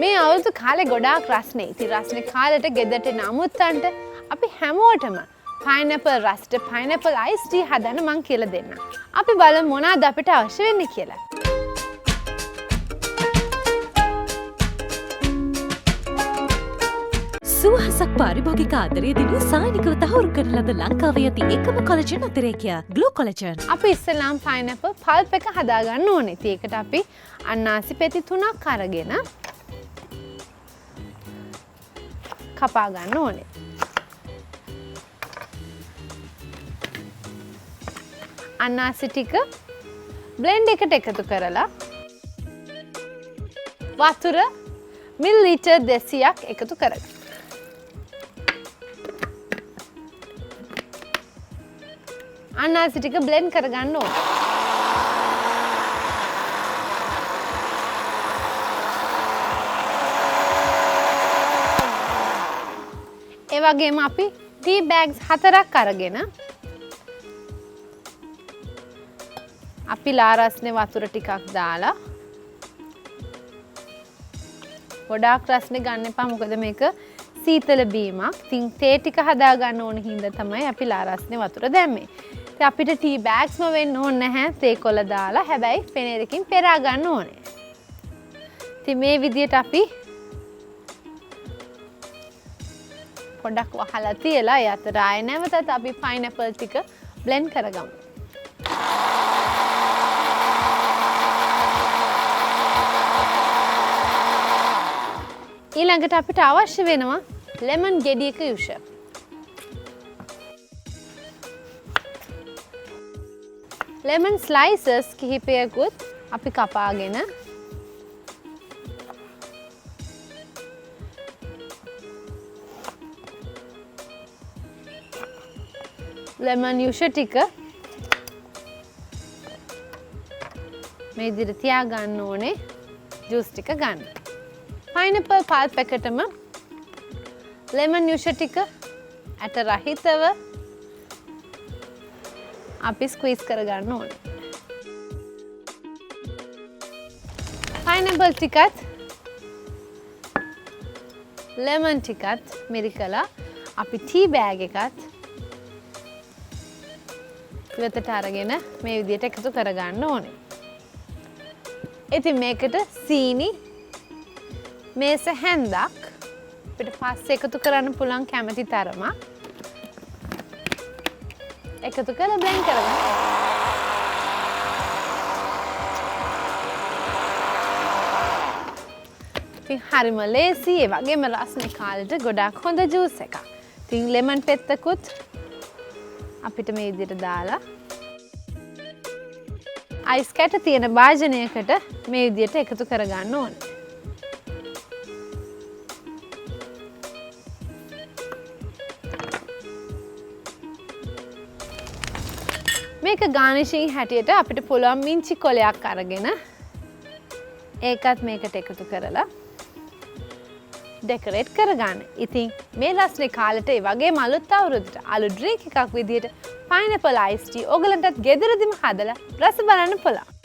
මේ අවුරුදු කාලේ ගොඩාක් රස්නේ. ඉතින් රස්නේ කාලේට ගෙදරට නමුත්තන්ට අපි හැමෝටම pineapple රස්ට pineapple iced tea හදන්න මං කියලා දෙන්නම්. අපි බලමු මොනවාද අපිට අවශ්‍ය වෙන්නේ කියලා. සුවහසක් පාරිභෝගික ආදරය දිනු සායනිකව තහවුරු කරන ලද ලංකාවේ ඇති එකම කොලජන් අතිරේකය ග්ලෝ කොලජන්. අපි ඉස්සෙල්ලාම pineapple pulp එක හදාගන්න ඕනේ. ඉතින් ඒකට අපි අන්නාසි පෙති 3ක් අරගෙන කපා ගන්න ඕනේ. අන්නාසි ටික බ්ලෙන්ඩ් එකට එකතු කරලා වතුර මිලිලීටර් 200ක් එකතු කරගන්න. අන්නාසි ටික බ්ලෙන්ඩ් කරගන්න ඕනේ. ඒ වගේම අපි ටී බෑග්ස් 4ක් අරගෙන අපි ලාරස්නේ වතුර ටිකක් දාලා ගොඩාක් රස්නේ ගන්න එපා මොකද මේක සීතල බීමක්. ඉතින් තේ ටික හදා ගන්න ඕන හින්දා තමයි අපි ලාරස්නේ වතුර දැම්මේ. ඉතින් අපිට ටී බෑග්ස්ම වෙන්න ඕනේ නැහැ. තේ කොළ දාලා හැබැයි ෆෙනේලකින් පෙරා ගන්න ඕනේ. ඉතින් මේ විදියට අපි පොඩක් වහලා තියලා ඒ අතර ආයෙ නැවතත් අපි pineapple ටික blend කරගමු. ඊළඟට අපිට අවශ්‍ය වෙනවා lemon ගෙඩියක යුෂ. lemon slices කිහිපයකුත් අපි කපාගෙන lemon යුෂ ටික මේ විදිහට තියා ගන්න ඕනේ ජූස් ටික ගන්න. pineapple pulp එකටම lemon යුෂ ටික ඇට රහිතව අපි ස්ක්වීස් කරගන්න ඕනේ. pineapple ටිකත් lemon ටිකත් මිරිකලා අපි ටී බෑග් එකත් ඉවතට අරගෙන මේ විදිහට එකතු කරගන්න ඕනේ. ඉතින් මේකට සීනි මේස හැන්දක් අපිට පස්සේ එකතු කරන්න පුළුවන් කැමති තරමක් එකතු කරලා බ්ලෙන්ඩ් කරගන්න. ඉතින් හරිම ලේසි ඒ වගේම රස්නේ කාලෙට ගොඩාක් හොඳ ජූස් එකක්. ඉතින් ලෙමන් පෙත්තකුත් අපිට මේ විදිහට දාලා අයිස් කැට තියෙන භාජනයකට මේ විදිහට එකතු කරගන්න ඕනේ. මේක ගානිෂින් හැටියට අපිට පුළුවන් මිංචි කොලයක් අරගෙන ඒකත් මේකට එකතු කරලා ඩෙකොරේට් කරගන්න. ඉතින් මේ රස්නේ කාලෙට ඒ වගේම අලුත් අවුරුද්දට අලුත් ඩ්‍රින්ක් එකක් විදිහට pineapple iced tea ඔයගලන්ටත් ගෙදරදිම හදලා රස බලන්න පුළුවන්.